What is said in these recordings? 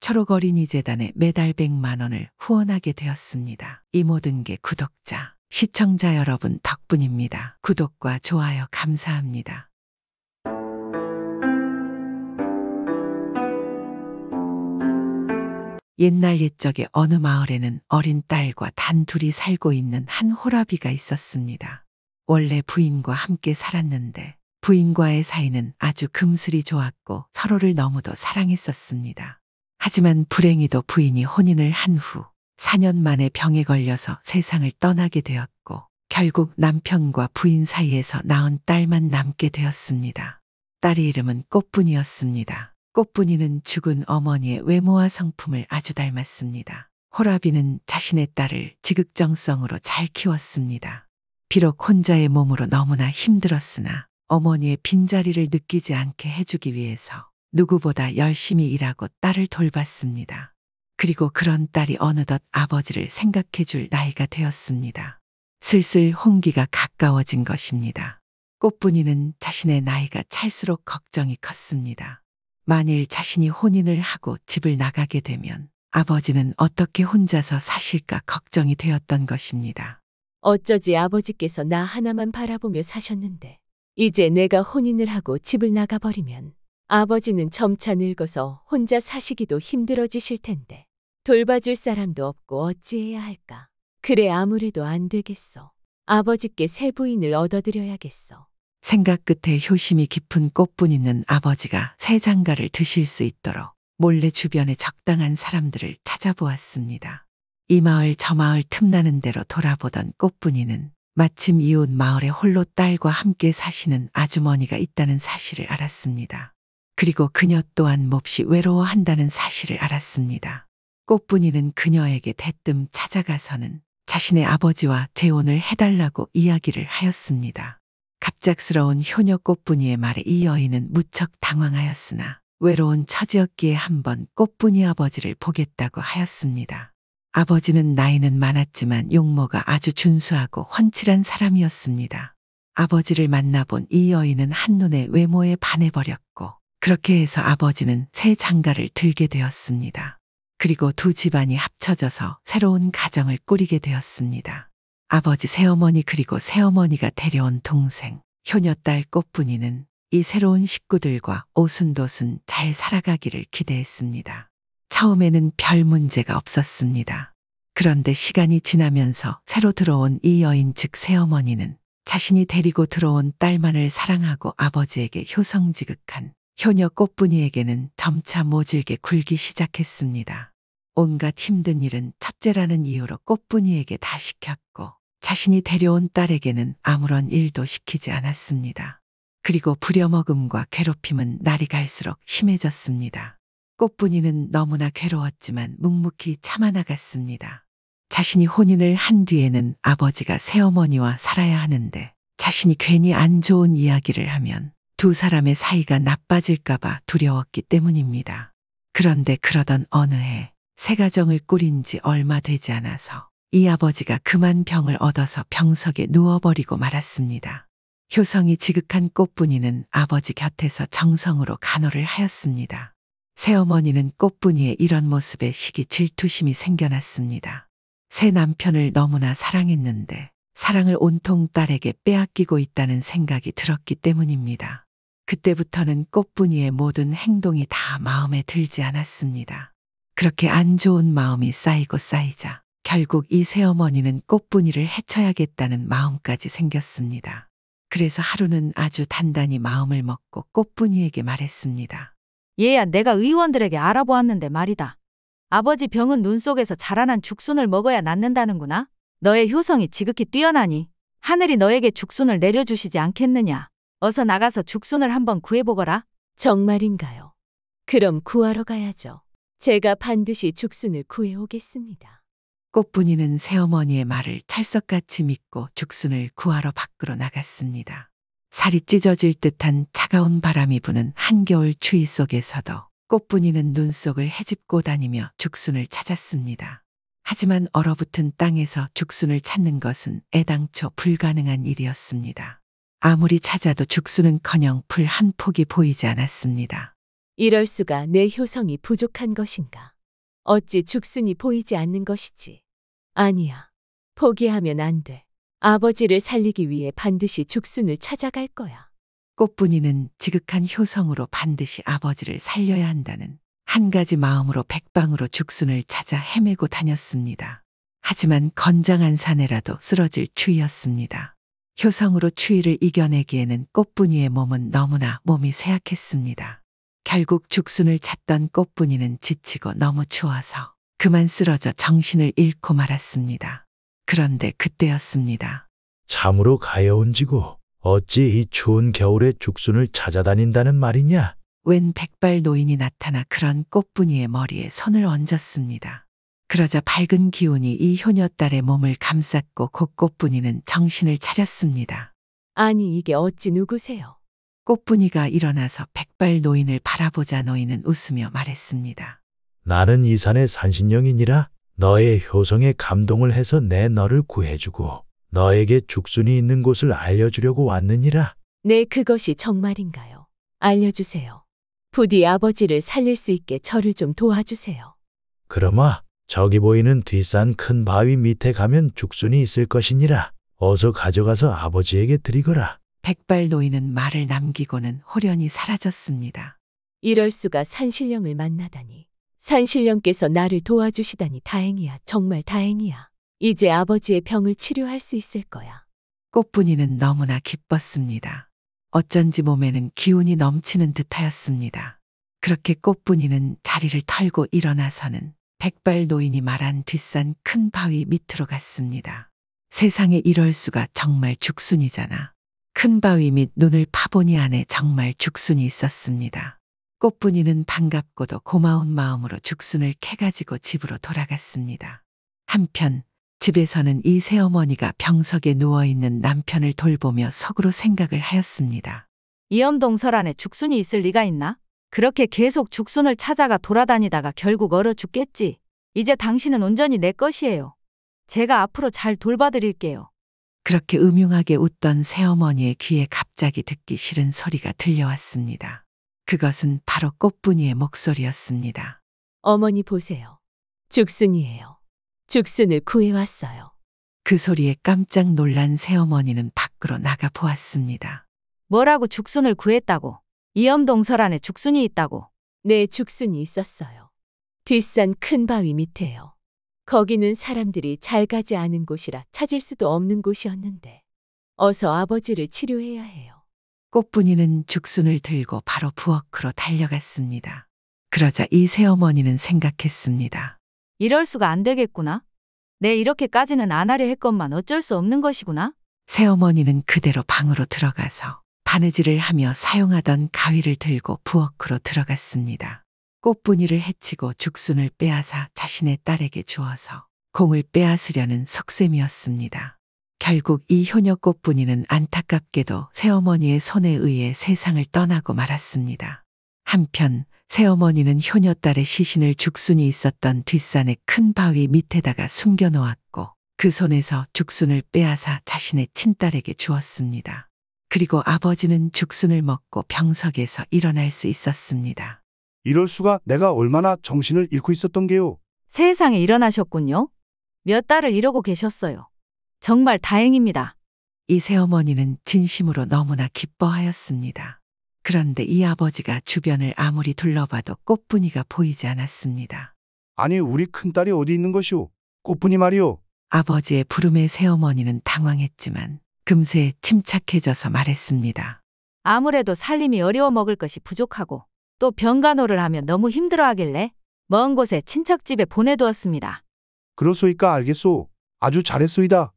초록어린이재단에 매달 100만 원을 후원하게 되었습니다. 이 모든 게 구독자, 시청자 여러분 덕분입니다. 구독과 좋아요 감사합니다. 옛날 옛적에 어느 마을에는 어린 딸과 단 둘이 살고 있는 한 호라비가 있었습니다. 원래 부인과 함께 살았는데 부인과의 사이는 아주 금슬이 좋았고 서로를 너무도 사랑했었습니다. 하지만 불행히도 부인이 혼인을 한 후 4년 만에 병에 걸려서 세상을 떠나게 되었고 결국 남편과 부인 사이에서 낳은 딸만 남게 되었습니다. 딸의 이름은 꽃분이었습니다. 꽃분이는 죽은 어머니의 외모와 성품을 아주 닮았습니다. 호라비는 자신의 딸을 지극정성으로 잘 키웠습니다. 비록 혼자의 몸으로 너무나 힘들었으나 어머니의 빈자리를 느끼지 않게 해주기 위해서 누구보다 열심히 일하고 딸을 돌봤습니다. 그리고 그런 딸이 어느덧 아버지를 생각해 줄 나이가 되었습니다. 슬슬 혼기가 가까워진 것입니다. 꽃분이는 자신의 나이가 찰수록 걱정이 컸습니다. 만일 자신이 혼인을 하고 집을 나가게 되면 아버지는 어떻게 혼자서 사실까 걱정이 되었던 것입니다. 어쩌지 아버지께서 나 하나만 바라보며 사셨는데 이제 내가 혼인을 하고 집을 나가버리면 아버지는 점차 늙어서 혼자 사시기도 힘들어지실 텐데 돌봐줄 사람도 없고 어찌해야 할까. 그래 아무래도 안 되겠어. 아버지께 새 부인을 얻어드려야겠어. 생각 끝에 효심이 깊은 꽃분이는 아버지가 새 장가를 드실 수 있도록 몰래 주변에 적당한 사람들을 찾아보았습니다. 이 마을 저 마을 틈나는 대로 돌아보던 꽃분이는 마침 이웃 마을에 홀로 딸과 함께 사시는 아주머니가 있다는 사실을 알았습니다. 그리고 그녀 또한 몹시 외로워한다는 사실을 알았습니다. 꽃분이는 그녀에게 대뜸 찾아가서는 자신의 아버지와 재혼을 해달라고 이야기를 하였습니다. 갑작스러운 효녀 꽃분이의 말에 이 여인은 무척 당황하였으나 외로운 처지였기에 한번 꽃분이 아버지를 보겠다고 하였습니다. 아버지는 나이는 많았지만 용모가 아주 준수하고 훤칠한 사람이었습니다. 아버지를 만나본 이 여인은 한눈에 외모에 반해버렸고 그렇게 해서 아버지는 새 장가를 들게 되었습니다. 그리고 두 집안이 합쳐져서 새로운 가정을 꾸리게 되었습니다. 아버지 새어머니 그리고 새어머니가 데려온 동생, 효녀딸 꽃분이는 이 새로운 식구들과 오순도순 잘 살아가기를 기대했습니다. 처음에는 별 문제가 없었습니다. 그런데 시간이 지나면서 새로 들어온 이 여인 즉 새어머니는 자신이 데리고 들어온 딸만을 사랑하고 아버지에게 효성지극한 효녀 꽃분이에게는 점차 모질게 굴기 시작했습니다. 온갖 힘든 일은 첫째라는 이유로 꽃분이에게 다 시켰고 자신이 데려온 딸에게는 아무런 일도 시키지 않았습니다. 그리고 부려먹음과 괴롭힘은 날이 갈수록 심해졌습니다. 꽃분이는 너무나 괴로웠지만 묵묵히 참아나갔습니다. 자신이 혼인을 한 뒤에는 아버지가 새어머니와 살아야 하는데 자신이 괜히 안 좋은 이야기를 하면 두 사람의 사이가 나빠질까봐 두려웠기 때문입니다. 그런데 그러던 어느 해 새 가정을 꾸린 지 얼마 되지 않아서 이 아버지가 그만 병을 얻어서 병석에 누워버리고 말았습니다. 효성이 지극한 꽃분이는 아버지 곁에서 정성으로 간호를 하였습니다. 새어머니는 꽃분이의 이런 모습에 시기 질투심이 생겨났습니다. 새 남편을 너무나 사랑했는데 사랑을 온통 딸에게 빼앗기고 있다는 생각이 들었기 때문입니다. 그때부터는 꽃분이의 모든 행동이 다 마음에 들지 않았습니다. 그렇게 안 좋은 마음이 쌓이고 쌓이자 결국 이 새어머니는 꽃분이를 해쳐야겠다는 마음까지 생겼습니다. 그래서 하루는 아주 단단히 마음을 먹고 꽃분이에게 말했습니다. 얘야, 내가 의원들에게 알아보았는데 말이다. 아버지 병은 눈 속에서 자라난 죽순을 먹어야 낫는다는구나. 너의 효성이 지극히 뛰어나니 하늘이 너에게 죽순을 내려주시지 않겠느냐. 어서 나가서 죽순을 한번 구해보거라. 정말인가요? 그럼 구하러 가야죠. 제가 반드시 죽순을 구해오겠습니다. 꽃분이는 새어머니의 말을 찰석같이 믿고 죽순을 구하러 밖으로 나갔습니다. 살이 찢어질 듯한 차가운 바람이 부는 한겨울 추위 속에서도 꽃분이는 눈 속을 헤집고 다니며 죽순을 찾았습니다. 하지만 얼어붙은 땅에서 죽순을 찾는 것은 애당초 불가능한 일이었습니다. 아무리 찾아도 죽순은커녕 풀 한 폭이 보이지 않았습니다. 이럴 수가 내 효성이 부족한 것인가. 어찌 죽순이 보이지 않는 것이지. 아니야. 포기하면 안 돼. 아버지를 살리기 위해 반드시 죽순을 찾아갈 거야. 꽃분이는 지극한 효성으로 반드시 아버지를 살려야 한다는 한 가지 마음으로 백방으로 죽순을 찾아 헤매고 다녔습니다. 하지만 건장한 사내라도 쓰러질 추위였습니다. 효성으로 추위를 이겨내기에는 꽃분이의 몸은 너무나 몸이 쇠약했습니다. 결국 죽순을 찾던 꽃분이는 지치고 너무 추워서 그만 쓰러져 정신을 잃고 말았습니다. 그런데 그때였습니다. 참으로 가여운지고 어찌 이 추운 겨울에 죽순을 찾아다닌다는 말이냐? 웬 백발 노인이 나타나 그런 꽃분이의 머리에 손을 얹었습니다. 그러자 밝은 기운이 이 효녀딸의 몸을 감쌌고 곧 꽃분이는 정신을 차렸습니다. 아니, 이게 어찌 누구세요? 꽃분이가 일어나서 백발 노인을 바라보자 노인은 웃으며 말했습니다. 나는 이 산의 산신령이니라. 너의 효성에 감동을 해서 내 너를 구해주고 너에게 죽순이 있는 곳을 알려주려고 왔느니라. 네, 그것이 정말인가요? 알려주세요. 부디 아버지를 살릴 수 있게 저를 좀 도와주세요. 그러마 저기 보이는 뒷산 큰 바위 밑에 가면 죽순이 있을 것이니라. 어서 가져가서 아버지에게 드리거라. 백발 노인은 말을 남기고는 홀연히 사라졌습니다. 이럴 수가. 산신령을 만나다니. 산신령께서 나를 도와주시다니 다행이야. 정말 다행이야. 이제 아버지의 병을 치료할 수 있을 거야. 꽃분이는 너무나 기뻤습니다. 어쩐지 몸에는 기운이 넘치는 듯하였습니다. 그렇게 꽃분이는 자리를 털고 일어나서는 백발 노인이 말한 뒷산 큰 바위 밑으로 갔습니다. 세상에 이럴 수가. 정말 죽순이잖아. 큰 바위 밑 눈을 파보니 안에 정말 죽순이 있었습니다. 꽃분이는 반갑고도 고마운 마음으로 죽순을 캐가지고 집으로 돌아갔습니다. 한편 집에서는 이 새어머니가 병석에 누워있는 남편을 돌보며 속으로 생각을 하였습니다. 이염동설 안에 죽순이 있을 리가 있나? 그렇게 계속 죽순을 찾아가 돌아다니다가 결국 얼어 죽겠지. 이제 당신은 온전히 내 것이에요. 제가 앞으로 잘 돌봐드릴게요. 그렇게 음흉하게 웃던 새어머니의 귀에 갑자기 듣기 싫은 소리가 들려왔습니다. 그것은 바로 꽃분이의 목소리였습니다. 어머니 보세요. 죽순이에요. 죽순을 구해왔어요. 그 소리에 깜짝 놀란 새어머니는 밖으로 나가 보았습니다. 뭐라고 죽순을 구했다고? 이염동설 안에 죽순이 있다고? 네, 죽순이 있었어요. 뒷산 큰 바위 밑에요. 거기는 사람들이 잘 가지 않은 곳이라 찾을 수도 없는 곳이었는데 어서 아버지를 치료해야 해요. 꽃분이는 죽순을 들고 바로 부엌으로 달려갔습니다. 그러자 이 새어머니는 생각했습니다. 이럴 수가 안 되겠구나. 내 이렇게까지는 안 하려 했건만 어쩔 수 없는 것이구나. 새어머니는 그대로 방으로 들어가서 바느질을 하며 사용하던 가위를 들고 부엌으로 들어갔습니다. 꽃분이를 해치고 죽순을 빼앗아 자신의 딸에게 주어서 공을 빼앗으려는 속셈이었습니다. 결국 이 효녀 꽃분이는 안타깝게도 새어머니의 손에 의해 세상을 떠나고 말았습니다. 한편 새어머니는 효녀딸의 시신을 죽순이 있었던 뒷산의 큰 바위 밑에다가 숨겨놓았고 그 손에서 죽순을 빼앗아 자신의 친딸에게 주었습니다. 그리고 아버지는 죽순을 먹고 병석에서 일어날 수 있었습니다. 이럴 수가. 내가 얼마나 정신을 잃고 있었던 게요. 세상에 일어나셨군요. 몇 달을 이러고 계셨어요. 정말 다행입니다. 이 새어머니는 진심으로 너무나 기뻐하였습니다. 그런데 이 아버지가 주변을 아무리 둘러봐도 꽃분이가 보이지 않았습니다. 아니, 우리 큰딸이 어디 있는 것이오? 꽃분이 말이오. 아버지의 부름에 새어머니는 당황했지만 금세 침착해져서 말했습니다. 아무래도 살림이 어려워 먹을 것이 부족하고 또 병간호를 하면 너무 힘들어하길래 먼 곳에 친척집에 보내두었습니다. 그렇소이까 알겠소. 아주 잘했소이다.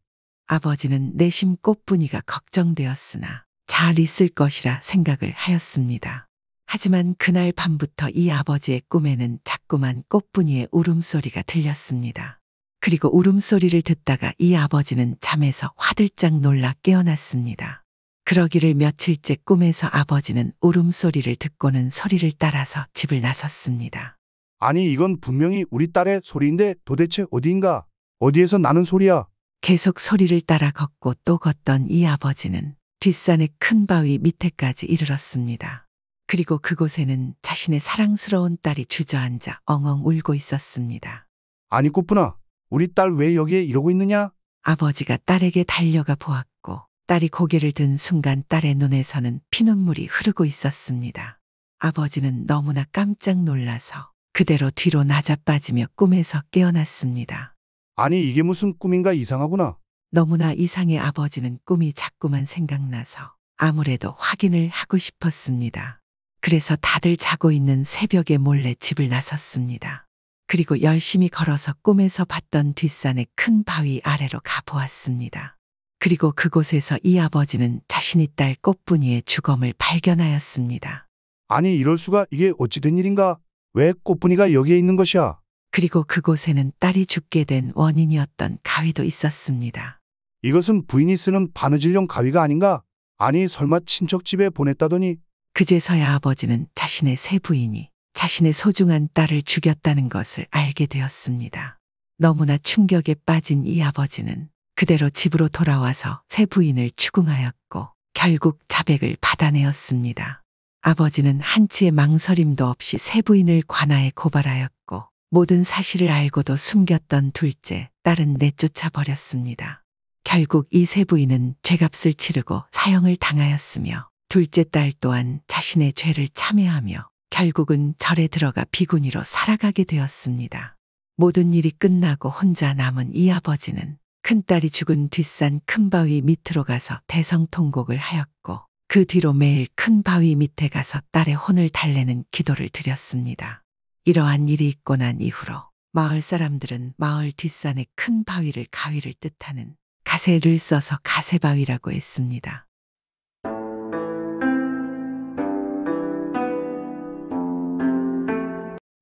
아버지는 내심 꽃분이가 걱정되었으나 잘 있을 것이라 생각을 하였습니다. 하지만 그날 밤부터 이 아버지의 꿈에는 자꾸만 꽃분이의 울음소리가 들렸습니다. 그리고 울음소리를 듣다가 이 아버지는 잠에서 화들짝 놀라 깨어났습니다. 그러기를 며칠째 꿈에서 아버지는 울음소리를 듣고는 소리를 따라서 집을 나섰습니다. 아니, 이건 분명히 우리 딸의 소리인데 도대체 어디인가? 어디에서 나는 소리야? 계속 소리를 따라 걷고 또 걷던 이 아버지는 뒷산의 큰 바위 밑에까지 이르렀습니다. 그리고 그곳에는 자신의 사랑스러운 딸이 주저앉아 엉엉 울고 있었습니다. 아니 꽃분아, 우리 딸 왜 여기에 이러고 있느냐? 아버지가 딸에게 달려가 보았고 딸이 고개를 든 순간 딸의 눈에서는 피눈물이 흐르고 있었습니다. 아버지는 너무나 깜짝 놀라서 그대로 뒤로 낮아빠지며 꿈에서 깨어났습니다. 아니 이게 무슨 꿈인가 이상하구나. 너무나 이상해 아버지는 꿈이 자꾸만 생각나서 아무래도 확인을 하고 싶었습니다. 그래서 다들 자고 있는 새벽에 몰래 집을 나섰습니다. 그리고 열심히 걸어서 꿈에서 봤던 뒷산의 큰 바위 아래로 가보았습니다. 그리고 그곳에서 이 아버지는 자신의 딸 꽃분이의 주검을 발견하였습니다. 아니 이럴 수가, 이게 어찌 된 일인가? 왜 꽃분이가 여기에 있는 것이야? 그리고 그곳에는 딸이 죽게 된 원인이었던 가위도 있었습니다. 이것은 부인이 쓰는 바느질용 가위가 아닌가? 아니 설마 친척 집에 보냈다더니. 그제서야 아버지는 자신의 새 부인이 자신의 소중한 딸을 죽였다는 것을 알게 되었습니다. 너무나 충격에 빠진 이 아버지는 그대로 집으로 돌아와서 새 부인을 추궁하였고 결국 자백을 받아내었습니다. 아버지는 한치의 망설임도 없이 새 부인을 관아에 고발하였고 모든 사실을 알고도 숨겼던 둘째 딸은 내쫓아 버렸습니다. 결국 이 새 부인은 죄값을 치르고 사형을 당하였으며 둘째 딸 또한 자신의 죄를 참회하며 결국은 절에 들어가 비구니로 살아가게 되었습니다. 모든 일이 끝나고 혼자 남은 이 아버지는 큰딸이 죽은 뒷산 큰 바위 밑으로 가서 대성통곡을 하였고 그 뒤로 매일 큰 바위 밑에 가서 딸의 혼을 달래는 기도를 드렸습니다. 이러한 일이 있고 난 이후로 마을 사람들은 마을 뒷산의 큰 바위를 가위를 뜻하는 가세를 써서 가세바위라고 했습니다.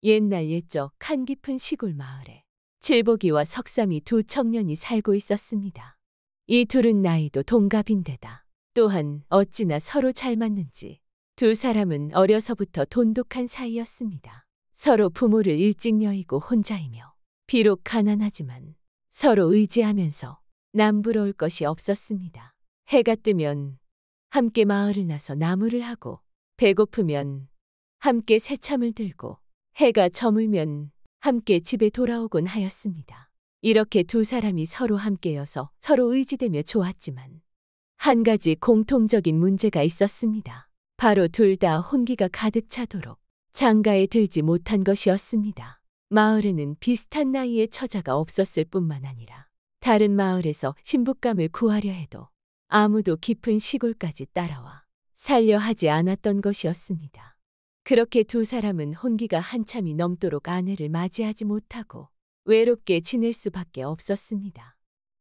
옛날 옛적 한 깊은 시골 마을에 칠복이와 석삼이 두 청년이 살고 있었습니다. 이 둘은 나이도 동갑인데다 또한 어찌나 서로 잘 맞는지 두 사람은 어려서부터 돈독한 사이였습니다. 서로 부모를 일찍 여의고 혼자이며 비록 가난하지만 서로 의지하면서 남부러울 것이 없었습니다. 해가 뜨면 함께 마을을 나서 나무를 하고 배고프면 함께 새참을 들고 해가 저물면 함께 집에 돌아오곤 하였습니다. 이렇게 두 사람이 서로 함께여서 서로 의지되며 좋았지만 한 가지 공통적인 문제가 있었습니다. 바로 둘 다 혼기가 가득 차도록 장가에 들지 못한 것이었습니다. 마을에는 비슷한 나이의 처자가 없었을 뿐만 아니라 다른 마을에서 신부감을 구하려 해도 아무도 깊은 시골까지 따라와 살려 하지 않았던 것이었습니다. 그렇게 두 사람은 혼기가 한참이 넘도록 아내를 맞이하지 못하고 외롭게 지낼 수밖에 없었습니다.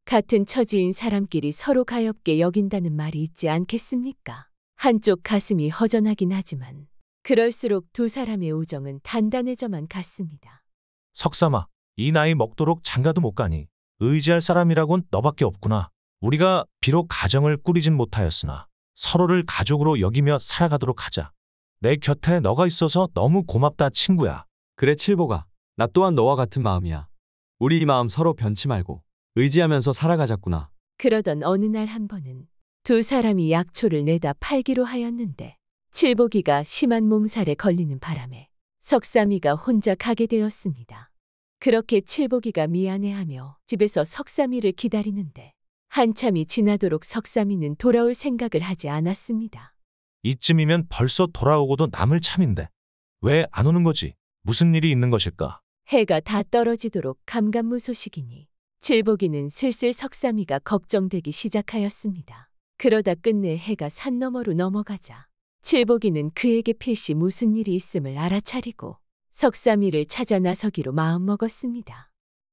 같은 처지인 사람끼리 서로 가엾게 여긴다는 말이 있지 않겠습니까? 한쪽 가슴이 허전하긴 하지만 그럴수록 두 사람의 우정은 단단해져만 갔습니다. 석삼아, 이 나이 먹도록 장가도 못 가니 의지할 사람이라곤 너밖에 없구나. 우리가 비록 가정을 꾸리진 못하였으나 서로를 가족으로 여기며 살아가도록 하자. 내 곁에 너가 있어서 너무 고맙다, 친구야. 그래 칠보가, 나 또한 너와 같은 마음이야. 우리 이 마음 서로 변치 말고 의지하면서 살아가자꾸나. 그러던 어느 날 한 번은 두 사람이 약초를 내다 팔기로 하였는데 칠보기가 심한 몸살에 걸리는 바람에 석삼이가 혼자 가게 되었습니다. 그렇게 칠보기가 미안해하며 집에서 석삼이를 기다리는데 한참이 지나도록 석삼이는 돌아올 생각을 하지 않았습니다. 이쯤이면 벌써 돌아오고도 남을 참인데 왜 안 오는 거지? 무슨 일이 있는 것일까? 해가 다 떨어지도록 감감무소식이니 칠보기는 슬슬 석삼이가 걱정되기 시작하였습니다. 그러다 끝내 해가 산 너머로 넘어가자 칠보기는 그에게 필시 무슨 일이 있음을 알아차리고 석삼이를 찾아 나서기로 마음먹었습니다.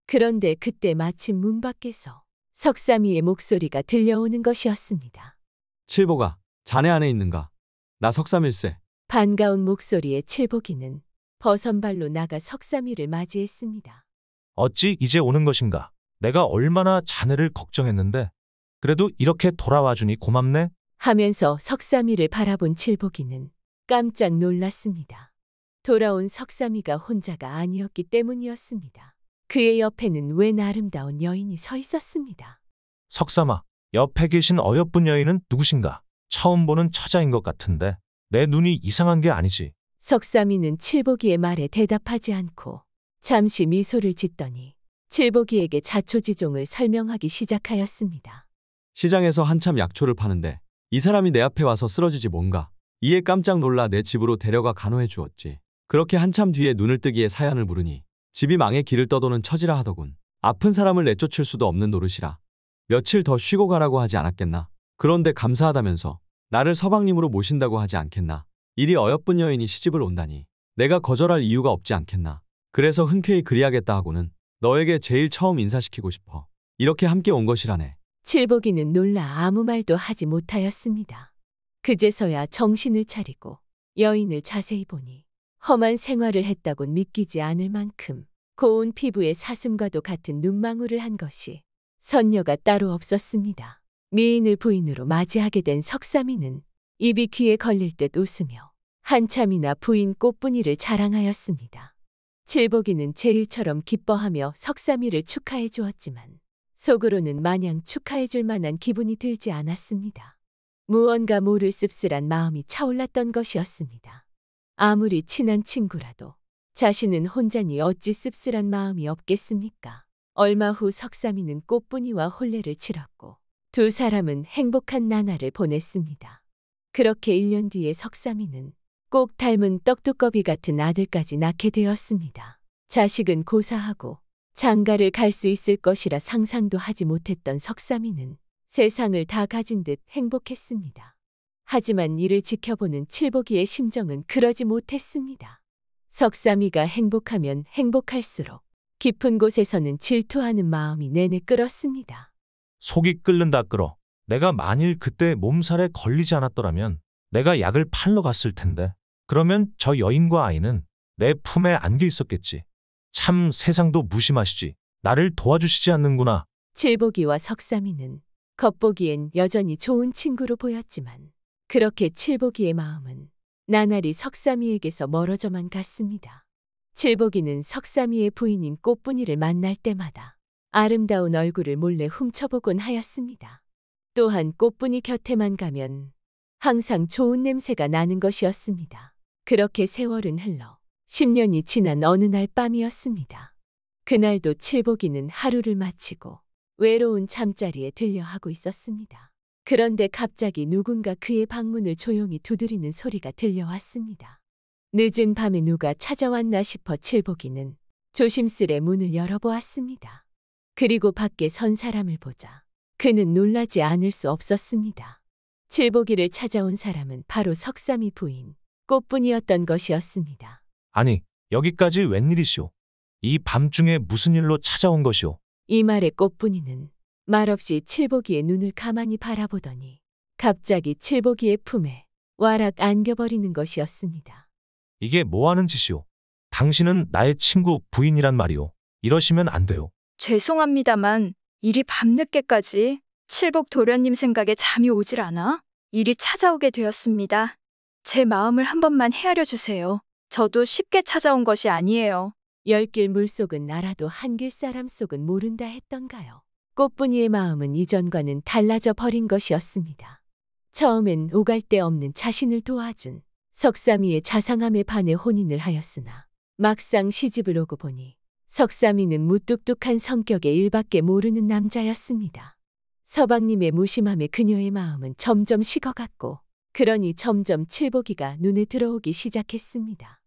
그런데 그때 마침 문 밖에서 석삼이의 목소리가 들려오는 것이었습니다. 칠보가, 자네 안에 있는가? 나 석삼일세. 반가운 목소리에 칠보기는 버선발로 나가 석삼이를 맞이했습니다. 어찌 이제 오는 것인가? 내가 얼마나 자네를 걱정했는데 그래도 이렇게 돌아와 주니 고맙네. 하면서 석삼이를 바라본 칠보기는 깜짝 놀랐습니다. 돌아온 석삼이가 혼자가 아니었기 때문이었습니다. 그의 옆에는 웬 아름다운 여인이 서 있었습니다. 석삼아, 옆에 계신 어여쁜 여인은 누구신가? 처음 보는 처자인 것 같은데. 내 눈이 이상한 게 아니지. 석삼이는 칠복이의 말에 대답하지 않고 잠시 미소를 짓더니 칠복이에게 자초지종을 설명하기 시작하였습니다. 시장에서 한참 약초를 파는데 이 사람이 내 앞에 와서 쓰러지지 뭔가. 이에 깜짝 놀라 내 집으로 데려가 간호해 주었지. 그렇게 한참 뒤에 눈을 뜨기에 사연을 물으니 집이 망해 길을 떠도는 처지라 하더군. 아픈 사람을 내쫓을 수도 없는 노릇이라 며칠 더 쉬고 가라고 하지 않았겠나. 그런데 감사하다면서 나를 서방님으로 모신다고 하지 않겠나. 이리 어여쁜 여인이 시집을 온다니 내가 거절할 이유가 없지 않겠나. 그래서 흔쾌히 그리하겠다 하고는 너에게 제일 처음 인사시키고 싶어. 이렇게 함께 온 것이라네. 칠복이는 놀라 아무 말도 하지 못하였습니다. 그제서야 정신을 차리고 여인을 자세히 보니 험한 생활을 했다곤 믿기지 않을 만큼 고운 피부에 사슴과도 같은 눈망울을 한 것이 선녀가 따로 없었습니다. 미인을 부인으로 맞이하게 된 석삼이는 입이 귀에 걸릴 듯 웃으며 한참이나 부인 꽃분이를 자랑하였습니다. 칠복이는 제일처럼 기뻐하며 석삼이를 축하해 주었지만 속으로는 마냥 축하해 줄 만한 기분이 들지 않았습니다. 무언가 모를 씁쓸한 마음이 차올랐던 것이었습니다. 아무리 친한 친구라도 자신은 혼자니 어찌 씁쓸한 마음이 없겠습니까? 얼마 후 석삼이는 꽃분이와 혼례를 치렀고 두 사람은 행복한 나날을 보냈습니다. 그렇게 1년 뒤에 석삼이는 꼭 닮은 떡두꺼비 같은 아들까지 낳게 되었습니다. 자식은 고사하고 장가를 갈 수 있을 것이라 상상도 하지 못했던 석삼이는 세상을 다 가진 듯 행복했습니다. 하지만 이를 지켜보는 칠복이의 심정은 그러지 못했습니다. 석삼이가 행복하면 행복할수록 깊은 곳에서는 질투하는 마음이 내내 끓었습니다. 속이 끓는다 끓어. 내가 만일 그때 몸살에 걸리지 않았더라면 내가 약을 팔러 갔을 텐데 그러면 저 여인과 아이는 내 품에 안겨 있었겠지. 참 세상도 무심하시지. 나를 도와주시지 않는구나. 칠복이와 석삼이는 겉보기엔 여전히 좋은 친구로 보였지만 그렇게 칠복이의 마음은 나날이 석삼이에게서 멀어져만 갔습니다. 칠복이는 석삼이의 부인인 꽃분이를 만날 때마다 아름다운 얼굴을 몰래 훔쳐보곤 하였습니다. 또한 꽃분이 곁에만 가면 항상 좋은 냄새가 나는 것이었습니다. 그렇게 세월은 흘러 10년이 지난 어느 날 밤이었습니다. 그날도 칠복이는 하루를 마치고 외로운 잠자리에 들려 하고 있었습니다. 그런데 갑자기 누군가 그의 방문을 조용히 두드리는 소리가 들려왔습니다. 늦은 밤에 누가 찾아왔나 싶어 칠복이는 조심스레 문을 열어보았습니다. 그리고 밖에 선 사람을 보자 그는 놀라지 않을 수 없었습니다. 칠복이를 찾아온 사람은 바로 석삼이 부인 꽃분이었던 것이었습니다. 아니, 여기까지 웬일이시오? 이 밤중에 무슨 일로 찾아온 것이오? 이 말에 꽃분이는 말없이 칠복이의 눈을 가만히 바라보더니 갑자기 칠복이의 품에 와락 안겨버리는 것이었습니다. 이게 뭐하는 짓이오? 당신은 나의 친구 부인이란 말이오. 이러시면 안 돼요. 죄송합니다만 이리 밤늦게까지 칠복 도련님 생각에 잠이 오질 않아 이리 찾아오게 되었습니다. 제 마음을 한 번만 헤아려 주세요. 저도 쉽게 찾아온 것이 아니에요. 열길 물속은 알아도 한길 사람 속은 모른다 했던가요. 꽃분이의 마음은 이전과는 달라져 버린 것이었습니다. 처음엔 오갈 데 없는 자신을 도와준 석삼이의 자상함에 반해 혼인을 하였으나 막상 시집을 오고 보니 석삼이는 무뚝뚝한 성격의 일밖에 모르는 남자였습니다. 서방님의 무심함에 그녀의 마음은 점점 식어갔고 그러니 점점 칠복이가 눈에 들어오기 시작했습니다.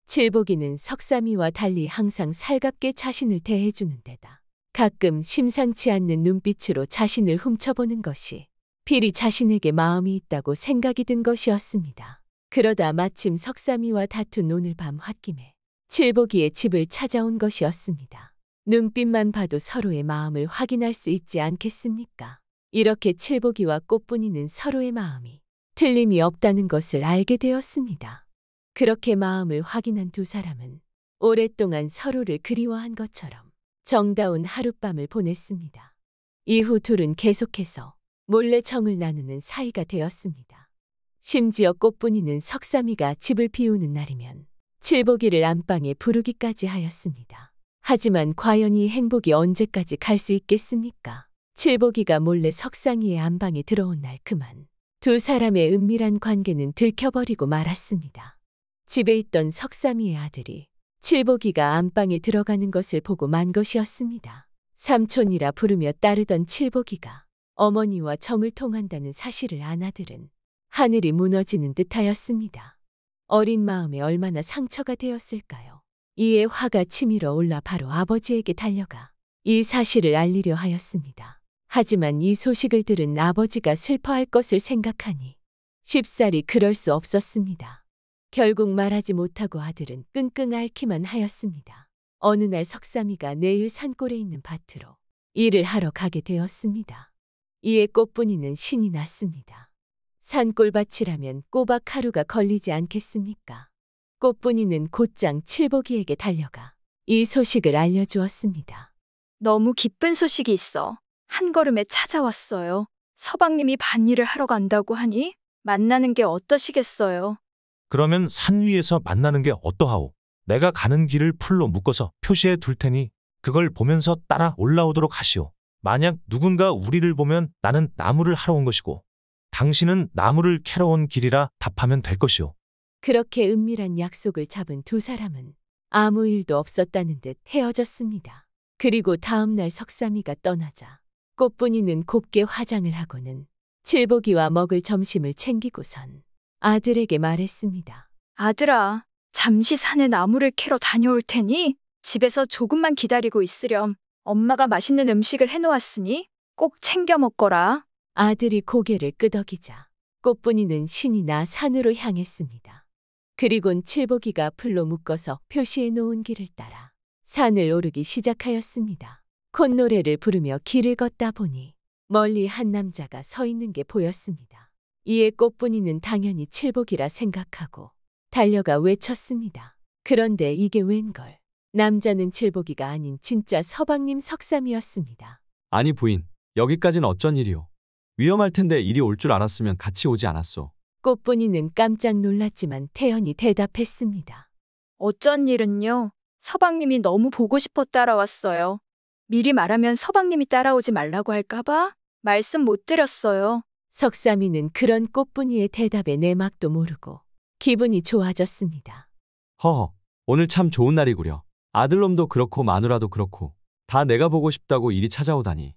칠복이는 석삼이와 달리 항상 살갑게 자신을 대해주는 데다 가끔 심상치 않는 눈빛으로 자신을 훔쳐보는 것이 필히 자신에게 마음이 있다고 생각이 든 것이었습니다. 그러다 마침 석삼이와 다툰 오늘 밤 홧김에 칠복이의 집을 찾아온 것이었습니다. 눈빛만 봐도 서로의 마음을 확인할 수 있지 않겠습니까? 이렇게 칠복이와 꽃분이는 서로의 마음이 틀림이 없다는 것을 알게 되었습니다. 그렇게 마음을 확인한 두 사람은 오랫동안 서로를 그리워한 것처럼 정다운 하룻밤을 보냈습니다. 이후 둘은 계속해서 몰래 정을 나누는 사이가 되었습니다. 심지어 꽃분이는 석삼이가 집을 비우는 날이면 칠복이를 안방에 부르기까지 하였습니다. 하지만 과연 이 행복이 언제까지 갈 수 있겠습니까? 칠복이가 몰래 석상이의 안방에 들어온 날 그만 두 사람의 은밀한 관계는 들켜버리고 말았습니다. 집에 있던 석삼이의 아들이 칠복이가 안방에 들어가는 것을 보고 만 것이었습니다. 삼촌이라 부르며 따르던 칠복이가 어머니와 정을 통한다는 사실을 안 아들은 하늘이 무너지는 듯하였습니다. 어린 마음에 얼마나 상처가 되었을까요? 이에 화가 치밀어 올라 바로 아버지에게 달려가 이 사실을 알리려 하였습니다. 하지만 이 소식을 들은 아버지가 슬퍼할 것을 생각하니 쉽사리 그럴 수 없었습니다. 결국 말하지 못하고 아들은 끙끙 앓기만 하였습니다. 어느 날 석삼이가 내일 산골에 있는 밭으로 일을 하러 가게 되었습니다. 이에 꽃분이는 신이 났습니다. 산골밭이라면 꼬박 하루가 걸리지 않겠습니까? 꽃분이는 곧장 칠복이에게 달려가 이 소식을 알려주었습니다. 너무 기쁜 소식이 있어. 한 걸음에 찾아왔어요. 서방님이 밭일을 하러 간다고 하니 만나는 게 어떠시겠어요? 그러면 산 위에서 만나는 게 어떠하오? 내가 가는 길을 풀로 묶어서 표시해 둘 테니 그걸 보면서 따라 올라오도록 하시오. 만약 누군가 우리를 보면 나는 나무를 하러 온 것이고 당신은 나무를 캐러 온 길이라 답하면 될 것이오. 그렇게 은밀한 약속을 잡은 두 사람은 아무 일도 없었다는 듯 헤어졌습니다. 그리고 다음 날 석삼이가 떠나자 꽃분이는 곱게 화장을 하고는 칠복이와 먹을 점심을 챙기고선 아들에게 말했습니다. 아들아, 잠시 산에 나무를 캐러 다녀올 테니 집에서 조금만 기다리고 있으렴. 엄마가 맛있는 음식을 해놓았으니 꼭 챙겨 먹거라. 아들이 고개를 끄덕이자 꽃분이는 신이 나 산으로 향했습니다. 그리곤 칠복이가 풀로 묶어서 표시해 놓은 길을 따라 산을 오르기 시작하였습니다. 콧노래를 부르며 길을 걷다 보니 멀리 한 남자가 서 있는 게 보였습니다. 이에 꽃분이는 당연히 칠복이라 생각하고 달려가 외쳤습니다. 그런데 이게 웬걸? 남자는 칠복이가 아닌 진짜 서방님 석삼이었습니다. 아니 부인, 여기까진 어쩐 일이오? 위험할 텐데 이리 올 줄 알았으면 같이 오지 않았소. 꽃분이는 깜짝 놀랐지만 태연히 대답했습니다. 어쩐 일은요? 서방님이 너무 보고 싶어 따라왔어요. 미리 말하면 서방님이 따라오지 말라고 할까봐 말씀 못 드렸어요. 석삼이는 그런 꽃분이의 대답에 내막도 모르고 기분이 좋아졌습니다. 허허, 오늘 참 좋은 날이구려. 아들놈도 그렇고 마누라도 그렇고 다 내가 보고 싶다고 이리 찾아오다니.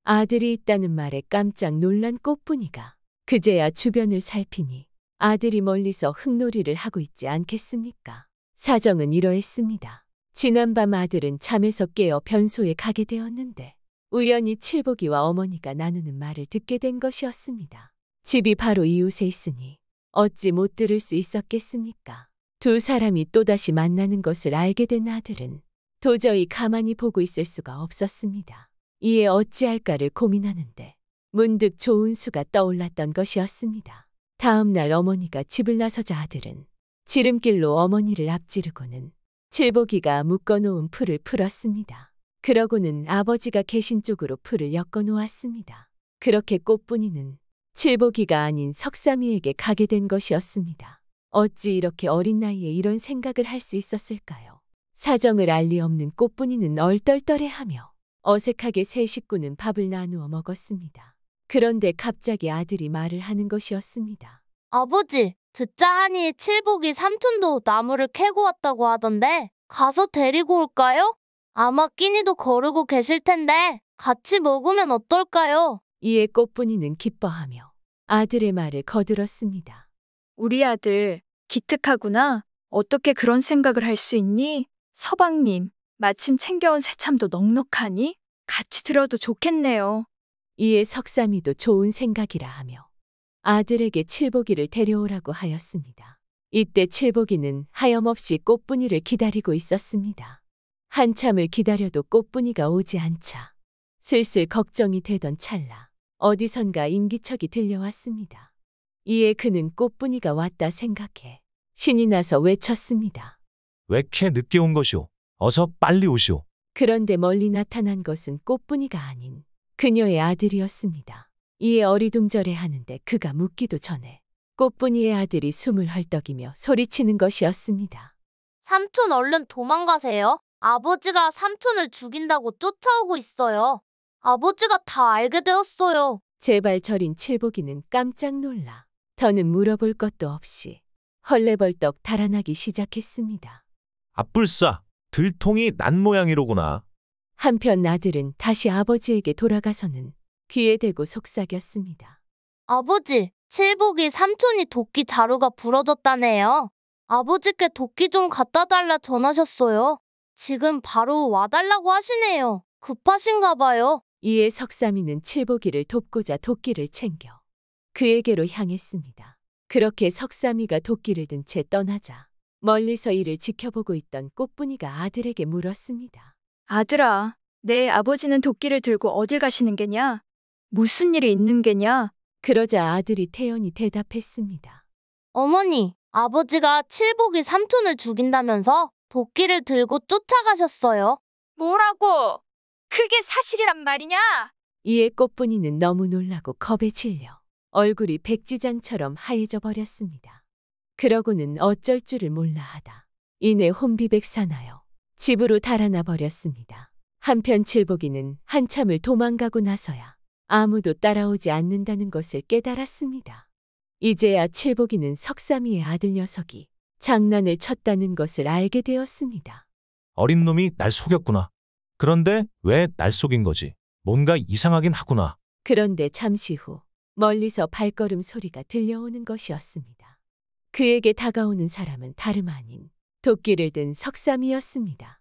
아들이 있다는 말에 깜짝 놀란 꽃분이가 그제야 주변을 살피니 아들이 멀리서 흙놀이를 하고 있지 않겠습니까? 사정은 이러했습니다. 지난밤 아들은 잠에서 깨어 변소에 가게 되었는데 우연히 칠복이와 어머니가 나누는 말을 듣게 된 것이었습니다. 집이 바로 이웃에 있으니 어찌 못 들을 수 있었겠습니까? 두 사람이 또다시 만나는 것을 알게 된 아들은 도저히 가만히 보고 있을 수가 없었습니다. 이에 어찌할까를 고민하는데 문득 좋은 수가 떠올랐던 것이었습니다. 다음 날 어머니가 집을 나서자 아들은 지름길로 어머니를 앞지르고는 칠복이가 묶어놓은 풀을 풀었습니다. 그러고는 아버지가 계신 쪽으로 풀을 엮어놓았습니다. 그렇게 꽃분이는 칠복이가 아닌 석삼이에게 가게 된 것이었습니다. 어찌 이렇게 어린 나이에 이런 생각을 할 수 있었을까요? 사정을 알 리 없는 꽃분이는 얼떨떨해하며 어색하게 세 식구는 밥을 나누어 먹었습니다. 그런데 갑자기 아들이 말을 하는 것이었습니다. 아버지, 듣자 하니 칠복이 삼촌도 나무를 캐고 왔다고 하던데 가서 데리고 올까요? 아마 끼니도 거르고 계실 텐데 같이 먹으면 어떨까요? 이에 꽃분이는 기뻐하며 아들의 말을 거들었습니다. 우리 아들 기특하구나. 어떻게 그런 생각을 할 수 있니? 서방님, 마침 챙겨온 새참도 넉넉하니 같이 들어도 좋겠네요. 이에 석삼이도 좋은 생각이라 하며 아들에게 칠복이를 데려오라고 하였습니다. 이때 칠복이는 하염없이 꽃분이를 기다리고 있었습니다. 한참을 기다려도 꽃분이가 오지 않자 슬슬 걱정이 되던 찰나 어디선가 인기척이 들려왔습니다. 이에 그는 꽃분이가 왔다 생각해 신이 나서 외쳤습니다. 왜 이렇게 늦게 온 것이오? 어서 빨리 오시오. 그런데 멀리 나타난 것은 꽃분이가 아닌 그녀의 아들이었습니다. 이에 어리둥절해하는데 그가 묻기도 전에 꽃분이의 아들이 숨을 헐떡이며 소리치는 것이었습니다. 삼촌 얼른 도망가세요. 아버지가 삼촌을 죽인다고 쫓아오고 있어요. 아버지가 다 알게 되었어요. 제발 저린 칠복이는 깜짝 놀라 더는 물어볼 것도 없이 헐레벌떡 달아나기 시작했습니다. 앞불싸, 들통이 난 모양이로구나. 한편 아들은 다시 아버지에게 돌아가서는 귀에 대고 속삭였습니다. 아버지, 칠복이 삼촌이 도끼 자루가 부러졌다네요. 아버지께 도끼 좀 갖다 달라 전하셨어요. 지금 바로 와달라고 하시네요. 급하신가 봐요. 이에 석삼이는 칠복이를 돕고자 도끼를 챙겨 그에게로 향했습니다. 그렇게 석삼이가 도끼를 든 채 떠나자 멀리서 이를 지켜보고 있던 꽃분이가 아들에게 물었습니다. 아들아, 내 아버지는 도끼를 들고 어딜 가시는 게냐? 무슨 일이 있는 게냐? 그러자 아들이 태연히 대답했습니다. 어머니, 아버지가 칠복이 삼촌을 죽인다면서 도끼를 들고 쫓아가셨어요. 뭐라고? 그게 사실이란 말이냐? 이에 꽃분이는 너무 놀라고 겁에 질려 얼굴이 백지장처럼 하얘져 버렸습니다. 그러고는 어쩔 줄을 몰라 하다 이내 혼비백산하여 집으로 달아나 버렸습니다. 한편 칠복이는 한참을 도망가고 나서야 아무도 따라오지 않는다는 것을 깨달았습니다. 이제야 칠복이는 석삼이의 아들 녀석이 장난을 쳤다는 것을 알게 되었습니다. 어린 놈이 날 속였구나. 그런데 왜 날 속인 거지? 뭔가 이상하긴 하구나. 그런데 잠시 후 멀리서 발걸음 소리가 들려오는 것이었습니다. 그에게 다가오는 사람은 다름 아닌 도끼를 든 석삼이었습니다.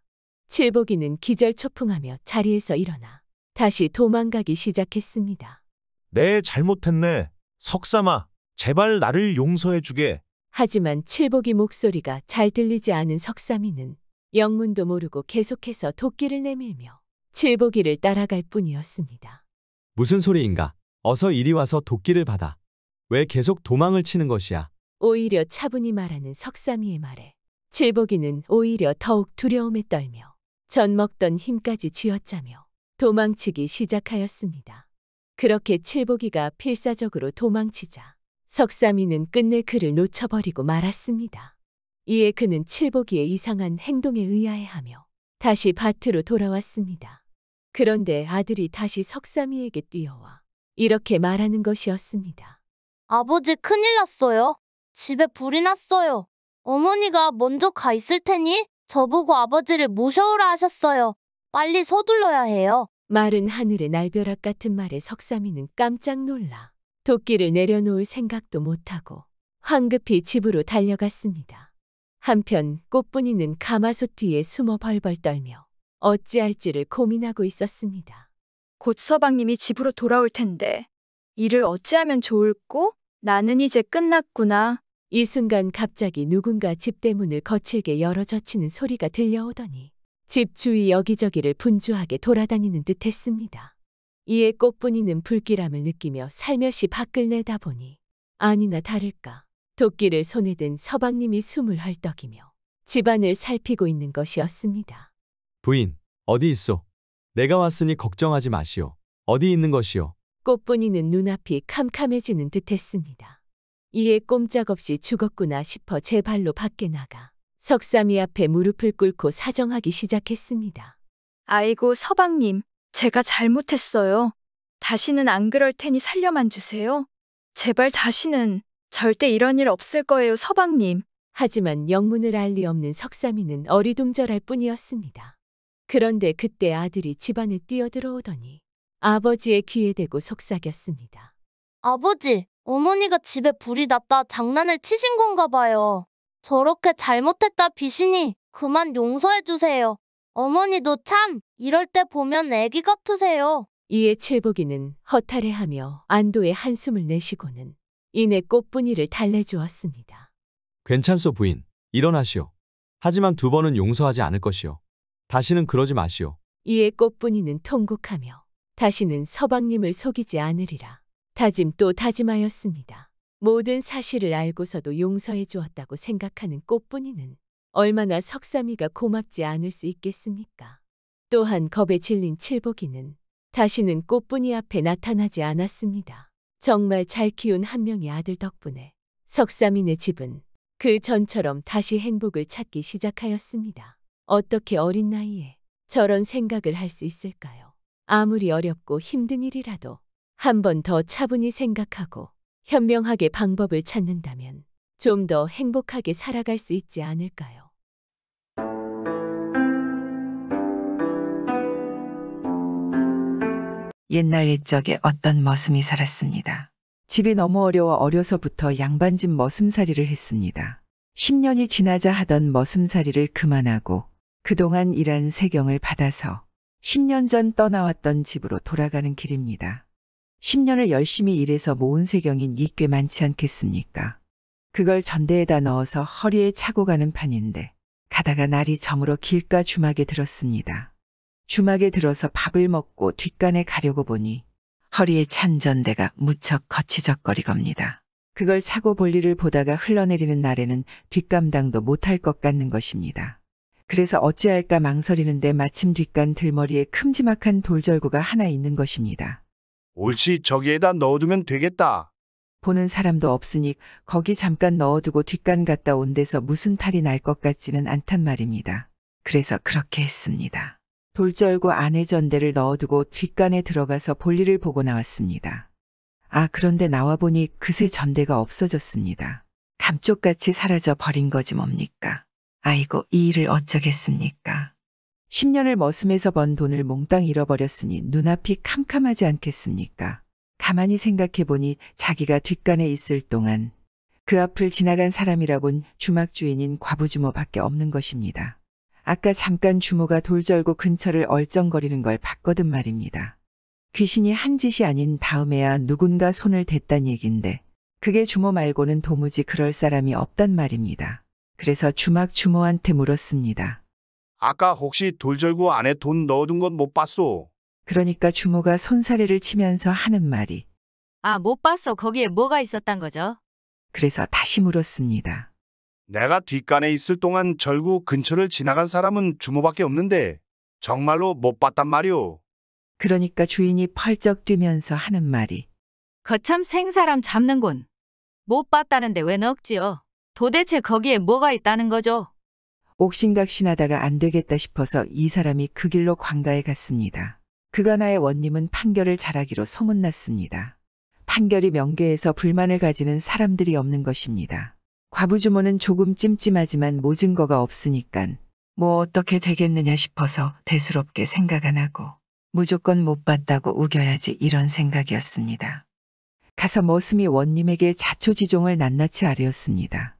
칠복이는 기절초풍하며 자리에서 일어나 다시 도망가기 시작했습니다. 내 잘못했네. 석삼아, 제발 나를 용서해주게. 하지만 칠복이 목소리가 잘 들리지 않은 석삼이는 영문도 모르고 계속해서 도끼를 내밀며 칠복이를 따라갈 뿐이었습니다. 무슨 소리인가? 어서 이리 와서 도끼를 받아. 왜 계속 도망을 치는 것이야? 오히려 차분히 말하는 석삼이의 말에 칠복이는 오히려 더욱 두려움에 떨며 젖먹던 힘까지 쥐어짜며 도망치기 시작하였습니다. 그렇게 칠복이가 필사적으로 도망치자 석삼이는 끝내 그를 놓쳐버리고 말았습니다. 이에 그는 칠복이의 이상한 행동에 의아해하며 다시 밭으로 돌아왔습니다. 그런데 아들이 다시 석삼이에게 뛰어와 이렇게 말하는 것이었습니다. 아버지 큰일 났어요. 집에 불이 났어요. 어머니가 먼저 가 있을 테니 저보고 아버지를 모셔오라 하셨어요. 빨리 서둘러야 해요. 마른 하늘의 날벼락 같은 말에 석삼이는 깜짝 놀라 도끼를 내려놓을 생각도 못하고 황급히 집으로 달려갔습니다. 한편 꽃분이는 가마솥 뒤에 숨어 벌벌 떨며 어찌할지를 고민하고 있었습니다. 곧 서방님이 집으로 돌아올 텐데 일을 어찌하면 좋을꼬? 나는 이제 끝났구나. 이 순간 갑자기 누군가 집대문을 거칠게 열어 젖히는 소리가 들려오더니 집 주위 여기저기를 분주하게 돌아다니는 듯했습니다. 이에 꽃분이는 불길함을 느끼며 살며시 밖을 내다보니 아니나 다를까 도끼를 손에 든 서방님이 숨을 헐떡이며 집안을 살피고 있는 것이었습니다. 부인, 어디 있소? 내가 왔으니 걱정하지 마시오. 어디 있는 것이오? 꽃분이는 눈앞이 캄캄해지는 듯했습니다. 이에 꼼짝없이 죽었구나 싶어 제 발로 밖에 나가 석삼이 앞에 무릎을 꿇고 사정하기 시작했습니다. 아이고 서방님, 제가 잘못했어요. 다시는 안 그럴 테니 살려만 주세요. 제발 다시는 절대 이런 일 없을 거예요, 서방님. 하지만 영문을 알 리 없는 석삼이는 어리둥절할 뿐이었습니다. 그런데 그때 아들이 집안에 뛰어들어오더니 아버지의 귀에 대고 속삭였습니다. 아버지, 어머니가 집에 불이 났다 장난을 치신 건가 봐요. 저렇게 잘못했다 비시니 그만 용서해 주세요. 어머니도 참 이럴 때 보면 애기 같으세요. 이에 칠복이는 허탈해하며 안도의 한숨을 내쉬고는 이내 꽃분이를 달래주었습니다. 괜찮소 부인. 일어나시오. 하지만 두 번은 용서하지 않을 것이오. 다시는 그러지 마시오. 이에 꽃분이는 통곡하며 다시는 서방님을 속이지 않으리라 다짐 또 다짐하였습니다. 모든 사실을 알고서도 용서해 주었다고 생각하는 꽃분이는 얼마나 석삼이가 고맙지 않을 수 있겠습니까? 또한 겁에 질린 칠복이는 다시는 꽃분이 앞에 나타나지 않았습니다. 정말 잘 키운 한 명의 아들 덕분에 석삼이네 집은 그 전처럼 다시 행복을 찾기 시작하였습니다. 어떻게 어린 나이에 저런 생각을 할 수 있을까요? 아무리 어렵고 힘든 일이라도 한 번 더 차분히 생각하고 현명하게 방법을 찾는다면 좀 더 행복하게 살아갈 수 있지 않을까요? 옛날 옛적에 어떤 머슴이 살았습니다. 집이 너무 어려서부터 양반집 머슴살이를 했습니다. 10년이 지나자 하던 머슴살이를 그만하고 그동안 일한 세경을 받아서 10년 전 떠나왔던 집으로 돌아가는 길입니다. 10년을 열심히 일해서 모은 세경이 꽤 많지 않겠습니까? 그걸 전대에다 넣어서 허리에 차고 가는 판인데 가다가 날이 저물어 길가 주막에 들었습니다. 주막에 들어서 밥을 먹고 뒷간에 가려고 보니 허리에 찬 전대가 무척 거치적거리겁니다. 그걸 차고 볼 일을 보다가 흘러내리는 날에는 뒷감당도 못할 것 같는 것입니다. 그래서 어찌할까 망설이는데 마침 뒷간 들머리에 큼지막한 돌절구가 하나 있는 것입니다. 옳지, 저기에다 넣어두면 되겠다. 보는 사람도 없으니 거기 잠깐 넣어두고 뒷간 갔다 온 데서 무슨 탈이 날 것 같지는 않단 말입니다. 그래서 그렇게 했습니다. 돌절구 안에 전대를 넣어두고 뒷간에 들어가서 볼일을 보고 나왔습니다. 그런데 나와보니 그새 전대가 없어졌습니다. 감쪽같이 사라져 버린 거지 뭡니까? 아이고, 이 일을 어쩌겠습니까? 10년을 머슴에서 번 돈을 몽땅 잃어버렸으니 눈앞이 캄캄하지 않겠습니까? 가만히 생각해보니 자기가 뒷간에 있을 동안 그 앞을 지나간 사람이라곤 주막 주인인 과부주모밖에 없는 것입니다. 아까 잠깐 주모가 돌절구 근처를 얼쩡거리는 걸 봤거든 말입니다. 귀신이 한 짓이 아닌 다음에야 누군가 손을 댔단 얘긴데 그게 주모 말고는 도무지 그럴 사람이 없단 말입니다. 그래서 주막 주모한테 물었습니다. 아까 혹시 돌절구 안에 돈 넣어둔 건 못 봤소? 그러니까 주모가 손사래를 치면서 하는 말이 못 봤어. 거기에 뭐가 있었단 거죠? 그래서 다시 물었습니다. 내가 뒷간에 있을 동안 절구 근처를 지나간 사람은 주모밖에 없는데 정말로 못 봤단 말이오. 그러니까 주인이 펄쩍 뛰면서 하는 말이 거참 생사람 잡는군. 못 봤다는데 왜 넋지요? 도대체 거기에 뭐가 있다는 거죠? 옥신각신하다가 안 되겠다 싶어서 이 사람이 그 길로 관가에 갔습니다. 그간하의 원님은 판결을 잘하기로 소문났습니다. 판결이 명계에서 불만을 가지는 사람들이 없는 것입니다. 과부주모는 조금 찜찜하지만 모증거가 없으니깐 뭐 어떻게 되겠느냐 싶어서 대수롭게 생각 안 하고 무조건 못 봤다고 우겨야지 이런 생각이었습니다. 가서 머슴이 원님에게 자초지종을 낱낱이 아뢰었습니다.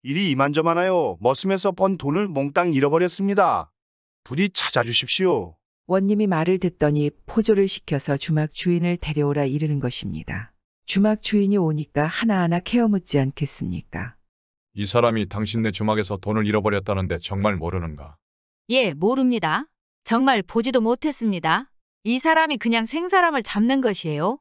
일이 이만저만하여 머슴에서 번 돈을 몽땅 잃어버렸습니다. 부디 찾아주십시오. 원님이 말을 듣더니 포조를 시켜서 주막 주인을 데려오라 이르는 것입니다. 주막 주인이 오니까 하나하나 케어묻지 않겠습니까? 이 사람이 당신네 주막에서 돈을 잃어버렸다는데 정말 모르는가? 예, 모릅니다. 정말 보지도 못했습니다. 이 사람이 그냥 생사람을 잡는 것이에요?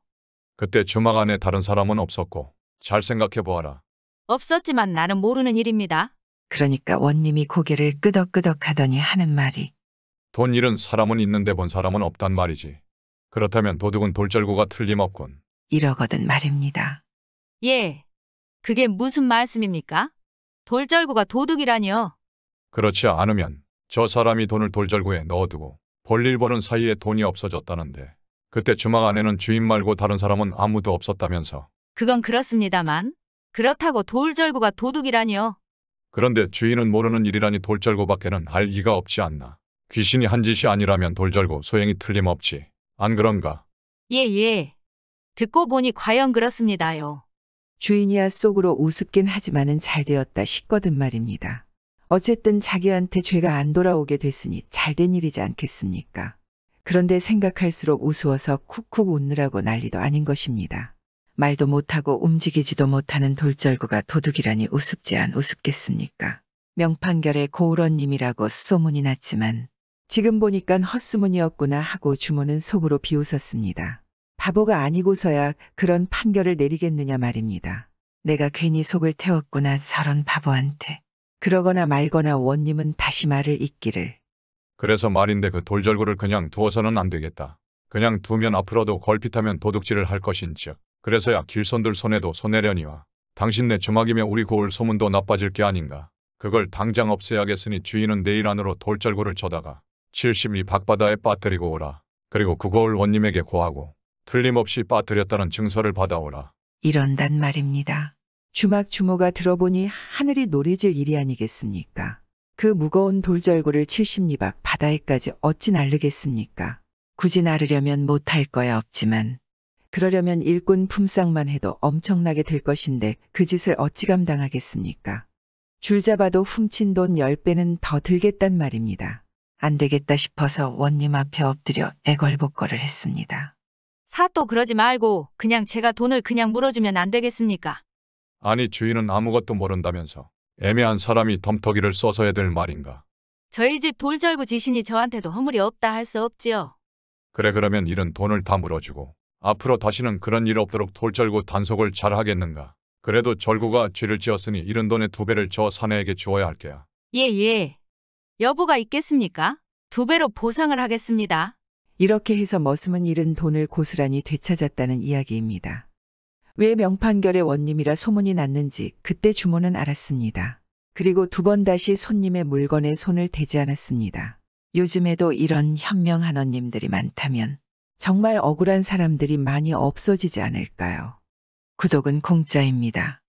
그때 주막 안에 다른 사람은 없었고 잘 생각해 보아라. 없었지만 나는 모르는 일입니다. 그러니까 원님이 고개를 끄덕끄덕 하더니 하는 말이 돈 잃은 사람은 있는데 본 사람은 없단 말이지. 그렇다면 도둑은 돌절구가 틀림없군. 이러거든 말입니다. 예, 그게 무슨 말씀입니까? 돌절구가 도둑이라니요? 그렇지 않으면 저 사람이 돈을 돌절구에 넣어두고 볼일 보는 사이에 돈이 없어졌다는데 그때 주막 안에는 주인 말고 다른 사람은 아무도 없었다면서. 그건 그렇습니다만 그렇다고 돌절구가 도둑이라니요? 그런데 주인은 모르는 일이라니 돌절구밖에는 알 리가 없지 않나. 귀신이 한 짓이 아니라면 돌절구 소행이 틀림없지. 안 그런가? 예. 듣고 보니 과연 그렇습니다요. 주인이야 속으로 우습긴 하지만은 잘 되었다 싶거든 말입니다. 어쨌든 자기한테 죄가 안 돌아오게 됐으니 잘된 일이지 않겠습니까? 그런데 생각할수록 우스워서 쿡쿡 웃느라고 난리도 아닌 것입니다. 말도 못하고 움직이지도 못하는 돌절구가 도둑이라니 우습지 안 우습겠습니까? 명판결에 고울원님이라고 소문이 났지만 지금 보니깐 헛소문이었구나 하고 주모는 속으로 비웃었습니다. 바보가 아니고서야 그런 판결을 내리겠느냐 말입니다. 내가 괜히 속을 태웠구나 저런 바보한테. 그러거나 말거나 원님은 다시 말을 잇기를. 그래서 말인데 그 돌절구를 그냥 두어서는 안 되겠다. 그냥 두면 앞으로도 걸핏하면 도둑질을 할 것인즉. 그래서야 길손들 손에도 손해려니와 당신네 주막이며 우리 고을 소문도 나빠질 게 아닌가. 그걸 당장 없애야겠으니 주인은 내일 안으로 돌절구를 쳐다가 70리 박바다에 빠뜨리고 오라. 그리고 그 고을 원님에게 고하고 틀림없이 빠뜨렸다는 증서를 받아오라. 이런단 말입니다. 주막 주모가 들어보니 하늘이 노래질 일이 아니겠습니까? 그 무거운 돌절구를 70리박 바다에까지 어찌 나르겠습니까? 굳이 나르려면 못할 거야 없지만 그러려면 일꾼 품삯만 해도 엄청나게 들 것인데 그 짓을 어찌 감당하겠습니까? 줄 잡아도 훔친 돈 10배는 더 들겠단 말입니다. 안 되겠다 싶어서 원님 앞에 엎드려 애걸복걸을 했습니다. 사또 그러지 말고 그냥 제가 돈을 그냥 물어주면 안 되겠습니까? 아니 주인은 아무것도 모른다면서 애매한 사람이 덤터기를 써서 해야 될 말인가. 저희 집 돌절구 지신이 저한테도 허물이 없다 할 수 없지요. 그래 그러면 이런 돈을 다 물어주고 앞으로 다시는 그런 일 없도록 돌절구 단속을 잘 하겠는가. 그래도 절구가 죄를 지었으니 이런 돈의 2배를 저 사내에게 주어야 할 게야. 예. 여부가 있겠습니까? 2배로 보상을 하겠습니다. 이렇게 해서 머슴은 잃은 돈을 고스란히 되찾았다는 이야기입니다. 왜 명판결의 원님이라 소문이 났는지 그때 주모는 알았습니다. 그리고 2번 다시 손님의 물건에 손을 대지 않았습니다. 요즘에도 이런 현명한 원님들이 많다면 정말 억울한 사람들이 많이 없어지지 않을까요? 구독은 공짜입니다.